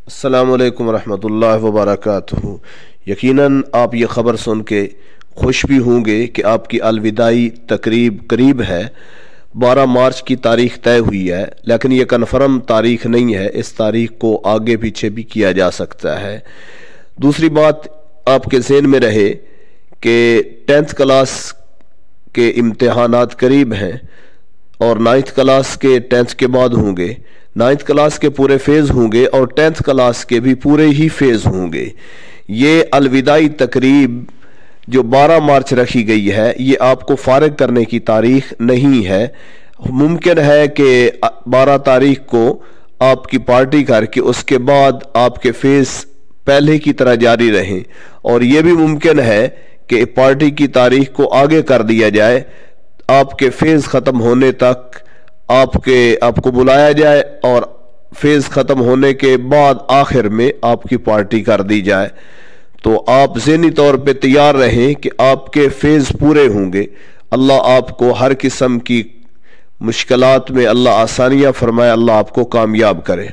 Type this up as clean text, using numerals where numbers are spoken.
अस्सलामु अलैकुम रहमतुल्लाहि व बरकातुहू। यकीनन आप ये ख़बर सुन के खुश भी होंगे कि आपकी अलविदाई तकरीब करीब है। 12 मार्च की तारीख़ तय हुई है, लेकिन ये कन्फर्म तारीख़ नहीं है। इस तारीख़ को आगे पीछे भी किया जा सकता है। दूसरी बात आपके ज़हन में रहे कि 10th क्लास के इम्तिहानात करीब हैं और 9th क्लास के 10th के बाद होंगे। 9th क्लास के पूरे फेज़ होंगे और 10th क्लास के भी पूरे ही फेज़ होंगे। ये अलविदाई तकरीब जो 12 मार्च रखी गई है, ये आपको फारिग करने की तारीख़ नहीं है। मुमकिन है कि 12 तारीख़ को आपकी पार्टी करके उसके बाद आपके फेज़ पहले की तरह जारी रहें, और ये भी मुमकिन है कि पार्टी की तारीख़ को आगे कर दिया जाए। आपके फेज़ ख़त्म होने तक आपको बुलाया जाए और फेज़ ख़त्म होने के बाद आखिर में आपकी पार्टी कर दी जाए। तो आप ज़हनी तौर पे तैयार रहें कि आपके फेज़ पूरे होंगे। अल्लाह आपको हर किस्म की मुश्किलात में अल्लाह आसानियाँ फरमाए, अल्लाह आपको कामयाब करे।